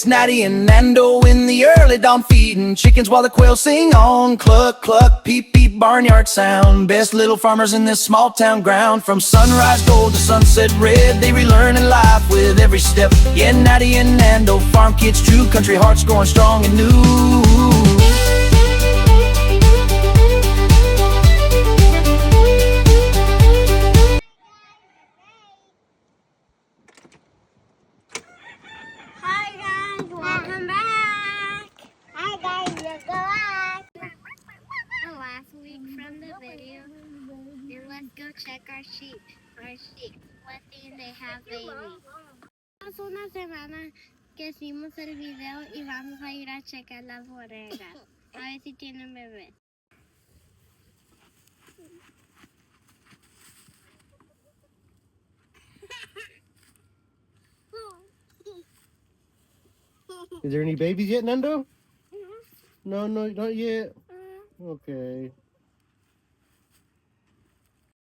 It's Naty and Nando in the early dawn feeding chickens while the quails sing on. Cluck, cluck, peep, peep, barnyard sound. Best little farmers in this small town ground. From sunrise gold to sunset red, they relearning life with every step. Yeah, Naty and Nando, farm kids, true country hearts going strong and new. Hi guys, welcome back. Hi guys, welcome back. Last week from the video, and let's go check our sheep. What day they have babies. Hace una semana que hicimos el video y vamos a ir a checar las bodegas. A ver si tienen bebés. Is there any babies yet, Nando? No, not yet. Okay.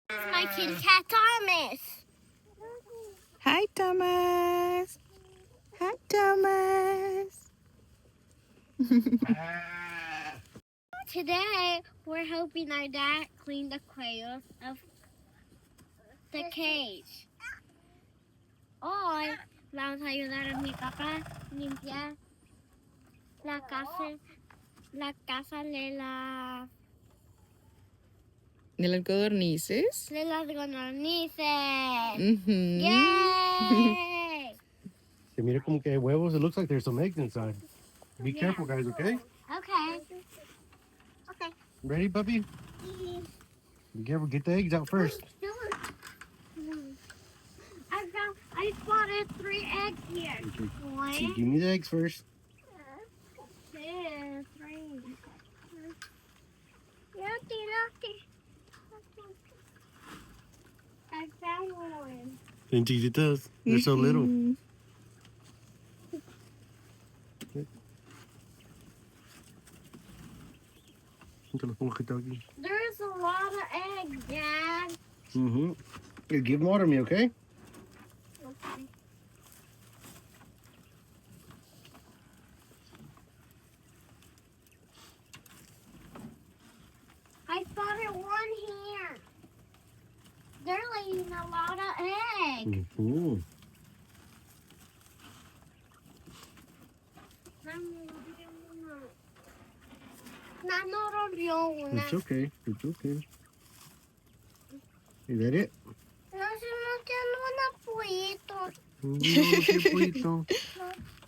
This is my kitty cat Thomas. Hi, Thomas. Hi, Thomas. Today, we're hoping our dad cleaned the quails of the cage. Hoy vamos a ayudar a mi papá a limpiar la casa ¿De las codornices? de las godornices. Mhm. Yay! Se mira como que hay huevos. It looks like there's some eggs inside. Be careful, guys, okay? Okay. Ready, puppy? Be careful. Get the eggs out first. I spotted 3 eggs here. Okay. One, So give me the eggs first. 2, 3. Lucky. I found one. Indeed it does. They're so little. Mhm. There's a lot of eggs, Dad. Mm-hmm. Here, give them water to me, okay? Okay. I spotted one here. They're laying a lot of eggs. Mm-hmm. No rompió una. It's okay. It's okay. Is that it? No se me quedó un pollito. No, qué poquito.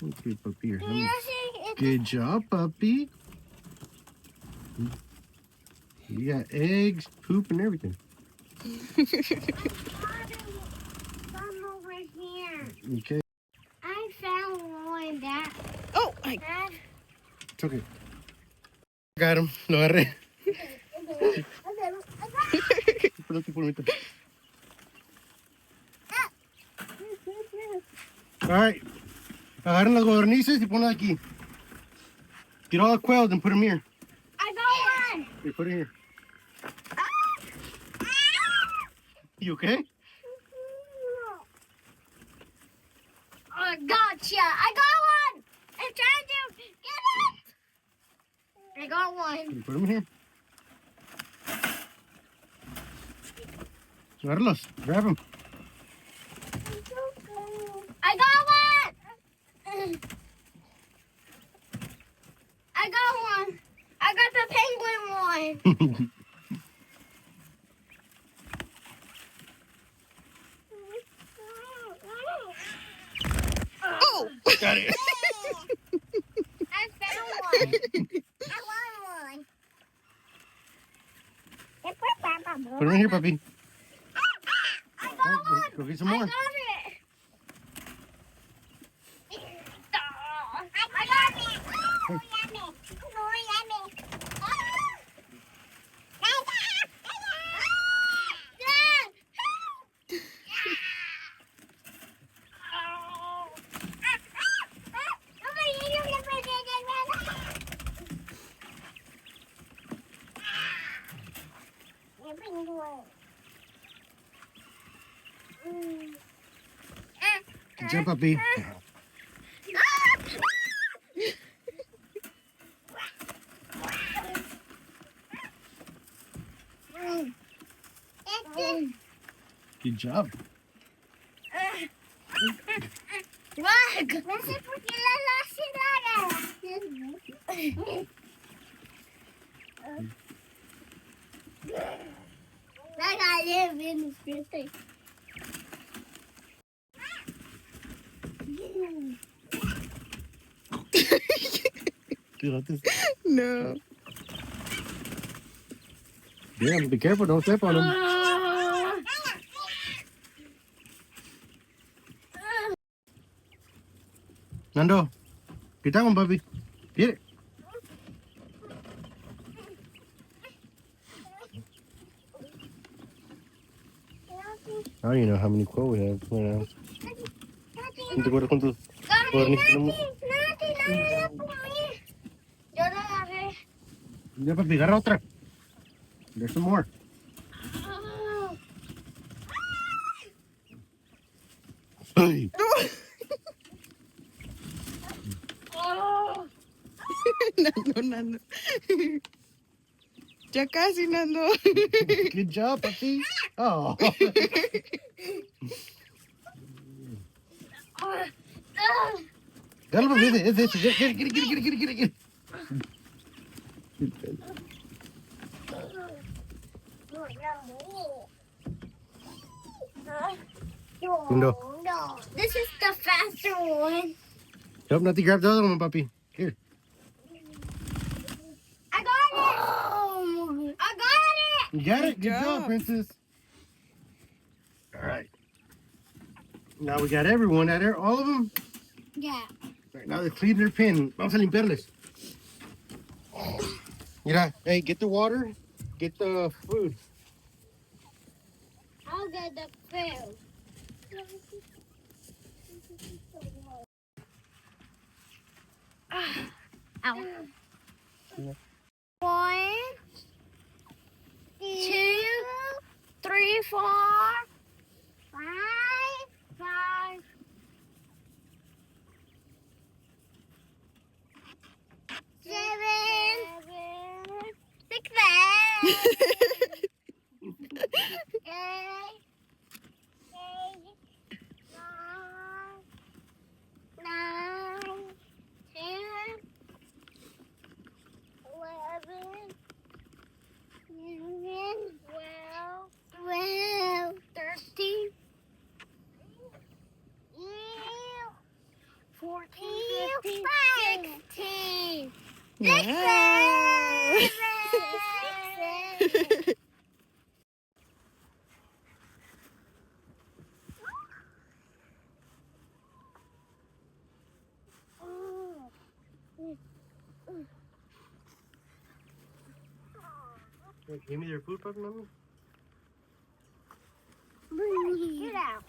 Okay, puppy. Here. Mira si Good job, puppy. You got eggs, poop, and everything. some over here. Okay. I found one, Dad. Oh, Dad. It's okay. Got him. Lo agarré. All right. Agarren las codornices y ponlas aquí. Get all the quails and put them here. I got one. Okay, put it here. You okay? I gotcha. I got one. I'm trying to get it. I got one. Put them here. Agárralos. Grab them. I got one. I got one. I got the penguin one. oh. Got it. I found one. I want one. Put them in here, puppy. I got one. Go get some I more. got it. I got it. Oh, yummy. Oh, yummy. Dad. Good job, puppy. Ah! Good job. Wag! No sé por qué la Dale, bien, despierta. No. Yeah, be careful. Don't step on them. Nando, get that one, puppy. Get it. I don't even know how many quote we have right now. ¿Cuántos? Yo la agarré. Ya, papi, agarra otra. There's some more. Ay. Nando. Ya casi, Nando. Good job, puppy. Oh. Dale, papi, it's this. Get it. Nando. No. This is the faster one. Help Naty grab the other one, puppy. Here. I got it. I got it. You got it? Good Good job, job. princess. All right. Now we got everyone out there, all of them. Yeah. Right, now they're cleaning their pen. Vamos a limpiarles. Mira, hey, get the water, get the food. I'll get the food. Ow. 1, 2, 3, 4, 5, 7, 6, 9, 10, 11, 12, 13, 14, 15, 16. Wow. Hey, give me their food, puppy, mommy. Get out.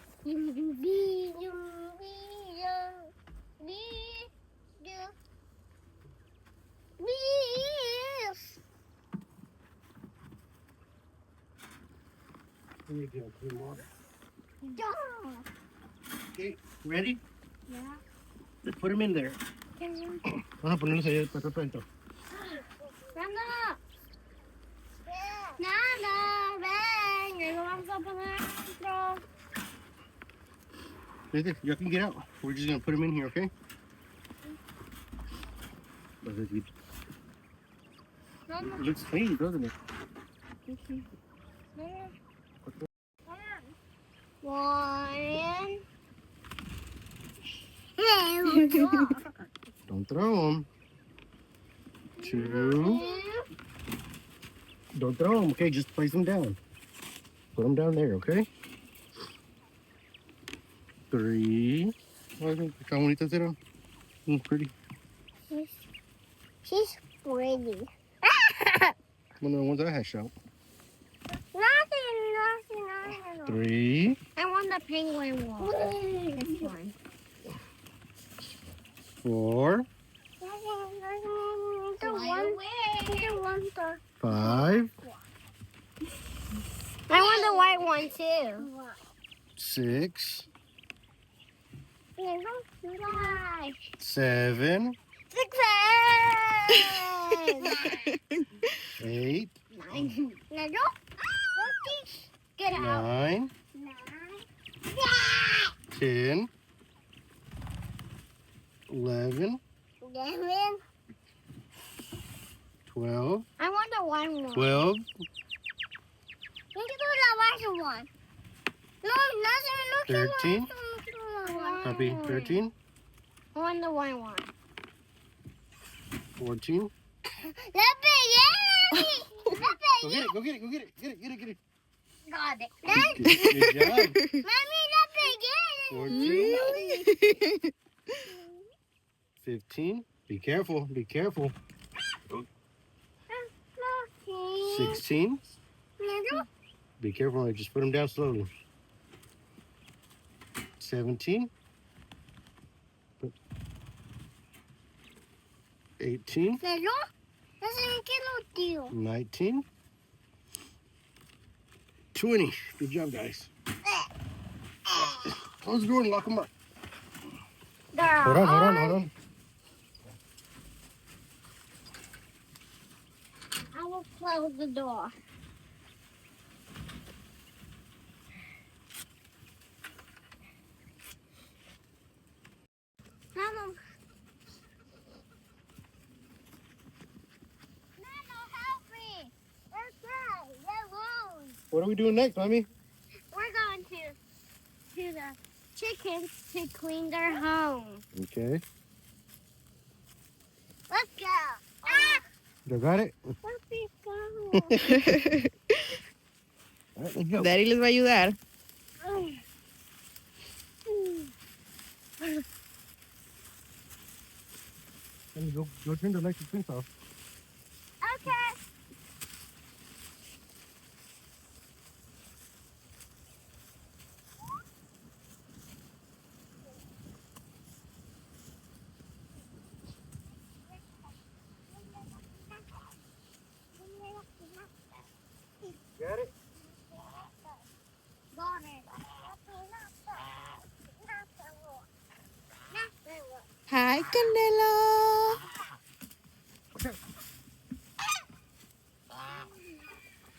Here you go, clean water. Okay, ready? Yeah. Let's put them in there. Vamos a ponerlos ahí para atrás adentro. Nando. Nando, ven. Y lo vamos a poner adentro. You can get out. We're just going to put them in here, okay? It looks clean, doesn't it? One. Don't throw them. 2. Don't throw them, okay? Just place them down. Put them down there, okay? 3. Oh, I think how bonitas eran. Pretty. She's pretty. One of the ones I had shot. Nothing. 3. I want the penguin one. This one. 4. The one. 5. I want the white one too. 6. 5. 7. 6. 8. 9. Get out. 9. 10, 11, 11. 12, I want the one more. 12, You can do the white one. No, nothing. Look 13. at the Copy. 13, I want the white one. 14. Let me get it. Go get it, go get it, go get it. Get it, get it, get it. Got it. Good job. Mommy, let me get it. 14, 15. Be careful, be careful. 16. Be careful, just put them down slowly. 17. 18. Pero, nasaan kinutil? 19. 20. Good job, guys. Close the door and lock them up. Hold on, hold on, hold on. I will close the door. Mama. Nano, help me. They're dry. They're long. What are we doing next, Mommy? We're going to the chickens to clean their home. Okay. Let's go. Ah! You got it? Let's go. All right, let's go. Daddy les va a ayudar. Go turn the electric fence off. Okay. Got it? Got it. Hi, Candela.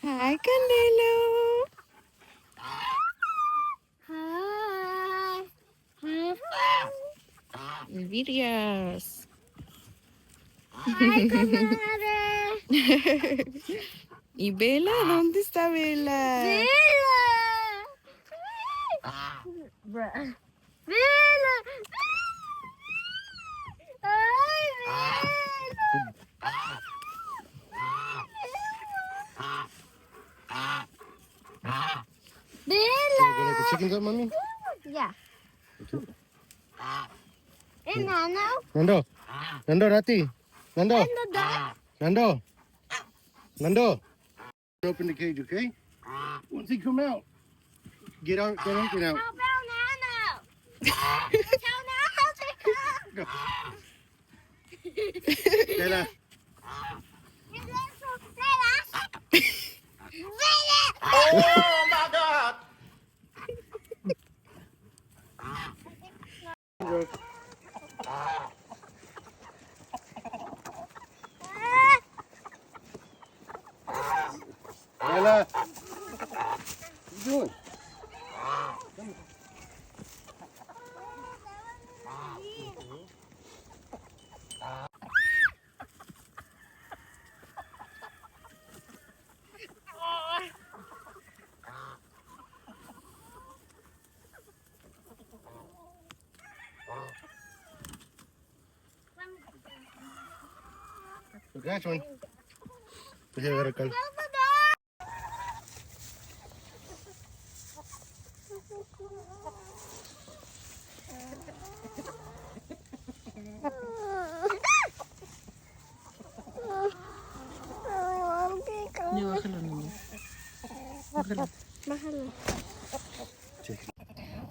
Hi, Candelo. Hi. Videos. Hi, comadre. ¿Y Bella? ¿Dónde está Bella? Bella. Bella. Ay, Bella. Go let the chickens up, Mommy? Yeah. And Nano. Nando. Nando, Naty. Nando. And the dog. Nando. Nando. Open the cage, okay? Once he come out, get out, get out, get out. How about Nano? Tell Nano to come. Go. Bella. Oh my God! Bella. What you doing? Catch one. Here, let it go. Ya, bájalo, niño. Bájalo.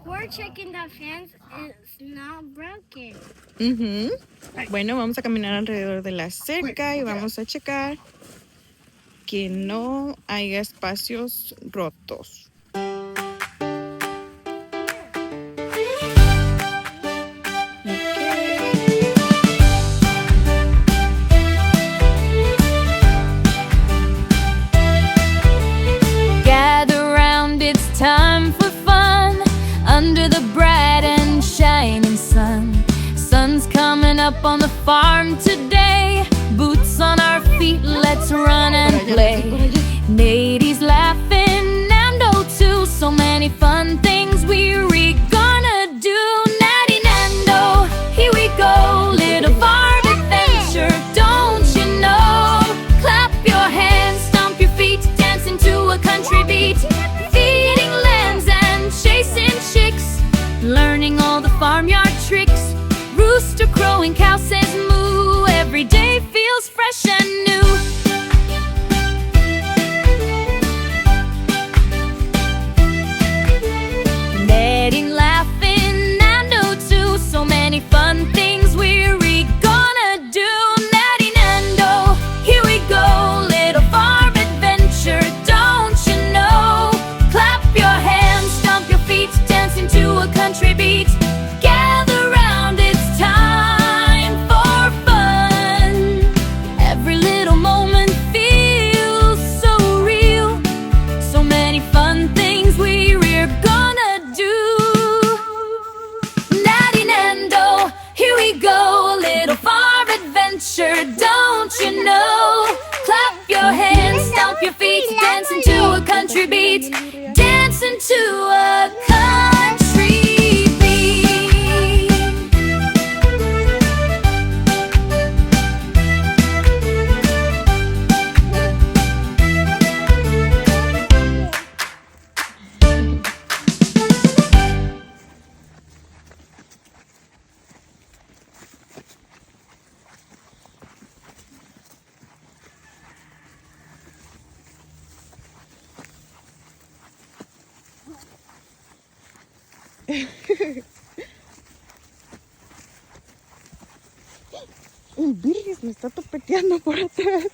We're checking the fence is not broken. Ujú. Bueno, vamos a caminar alrededor de la cerca y vamos a checar que no haya espacios rotos. Gather round, it's time for fun. Going up on the farm today. Boots on our feet, let's run and play. Naty's laughing, Nando too. So many fun things we're gonna do. Naty, Nando, here we go. Little farm adventure, don't you know? Clap your hands, stomp your feet, dancing to a country beat. Feeding lambs and chasing chicks, learning all the farmyard tricks. Rooster crowing, cow says moo. Every day feels fresh and new. Naty laughing, Nando too. So many fun things we're gonna do. Naty, Nando, here we go. Little farm adventure, don't you know? Clap your hands, stomp your feet, dancing to a country beat. Gather round, it's time for fun. Every little moment feels so real. So many fun things we're gonna do. Naty, Nando, here we go. A little farm adventure, don't you know? Clap your hands, stomp your feet, dancing to a country beat. Dancing to a country beat. Virgen, me está topeteando por atrás.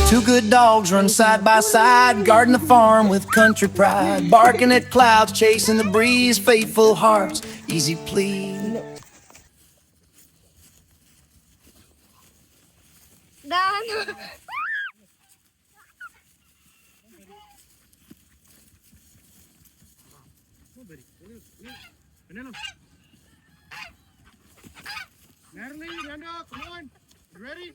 Two good dogs run side by side, guarding the farm with country pride, barking at clouds, chasing the breeze, faithful hearts, easy please. No. Natalie, Nando, come on. You ready?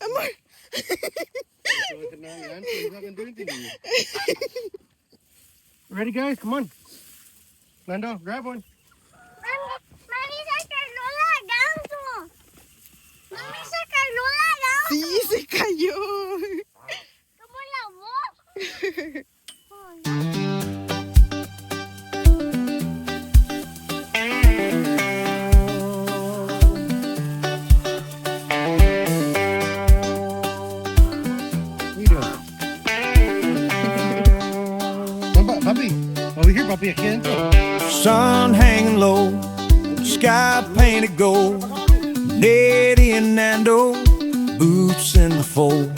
Amor. He's not gonna do anything to you. Ready, guys? Come on. Nando, grab one. Sí, se cayó. Como la voz. What are you doing? Come, puppy. Over here, puppy. I can't. Sun hanging low, sky painted gold. Naty and Nando, boots in the fold.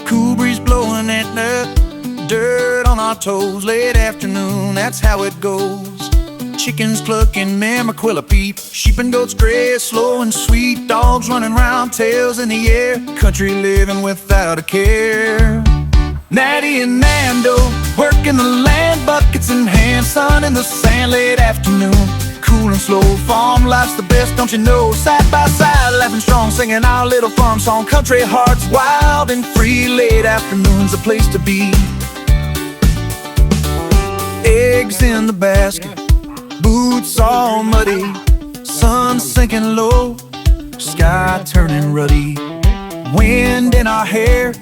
Cool breeze blowing at the dirt on our toes. Late afternoon, that's how it goes. Chickens clucking, mamaquilla peep. Sheep and goats graze, slow and sweet. Dogs running round, tails in the air. Country living without a care. Naty and Nando, working the land, buckets in hand. Sun in the sand, late afternoon. Cool and slow, farm life's the best, don't you know? Side by side, laughing strong, singing our little farm song. Country hearts, wild and free. Late afternoon's a place to be. Eggs in the basket, boots all muddy. Sun sinking low, sky turning ruddy. Wind in our hair,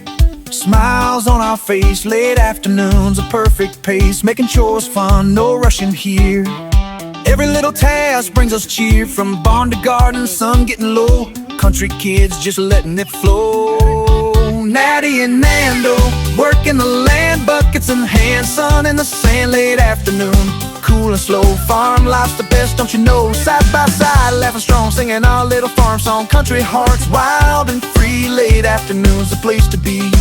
smiles on our face. Late afternoon's a perfect pace, making chores fun, no rushing here. Every little task brings us cheer, from barn to garden, sun getting low. Country kids just letting it flow. Naty and Nando, working the land, buckets in hand. Sun in the sand, late afternoon. Cool and slow, farm life's the best, don't you know? Side by side, laughing strong, singing our little farm song. Country hearts, wild and free. Late afternoon's the place to be.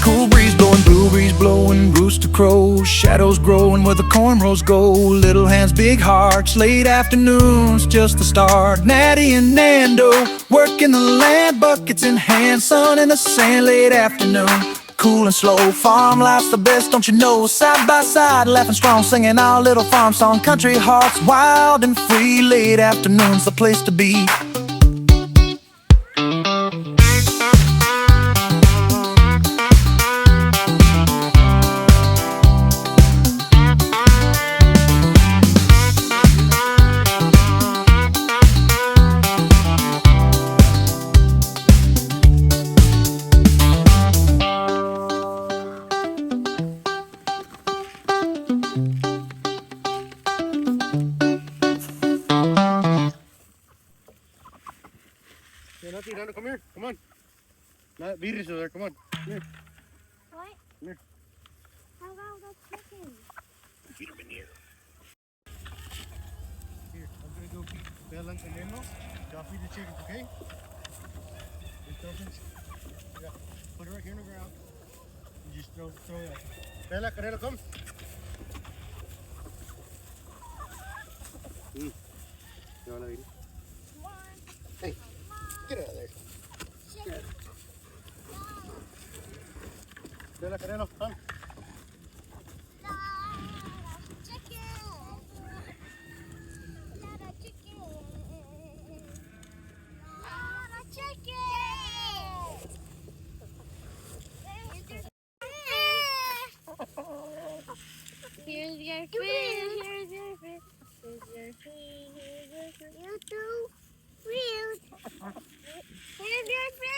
Cool breeze blowing, blue breeze blowing, rooster crows, shadows growing where the cornrows go. Little hands, big hearts, late afternoons, just the start. Naty and Nando, working the land, buckets in hand, sun in the sand, late afternoon. Cool and slow, farm life's the best, don't you know? Side by side, laughing strong, singing our little farm song. Country hearts, wild and free, late afternoon's the place to be. Yeah, Naty, Nando, come here. Come on. Beatrice over there. Come on. Come here. What? Come here. How about the chicken? Feed them in here. Here, I'm gonna go feed Bella and Nemo. Y'all feed the chickens, okay? Yeah. Put it right here on the ground. You just throw that. Bella, Canelo, come. You wanna eat it? Hey, get out of there. Get out. Bella, Canelo, come. Here's your food. Here's your food. Here's your food. Here's your food. You too. Food. Here's your food.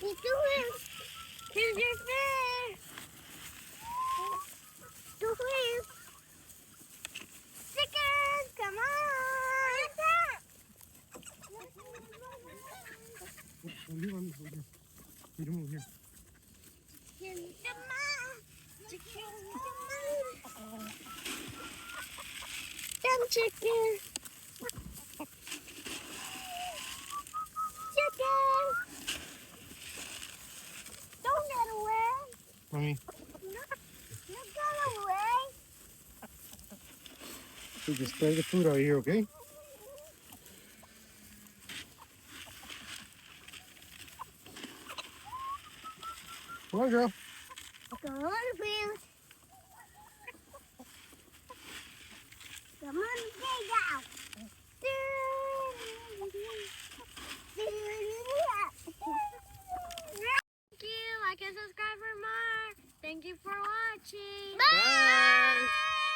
You too. Here's your food. Two food. Chickens, come on. Leave them over here. Feed them over here. Them chicken. Chicken. Don't get away. Mommy. No, you got away. We just spread the food out here, okay? Come on, girl. Come on, Bill. Come on, dig out. Thank you. Like and subscribe for more. Thank you for watching. Bye.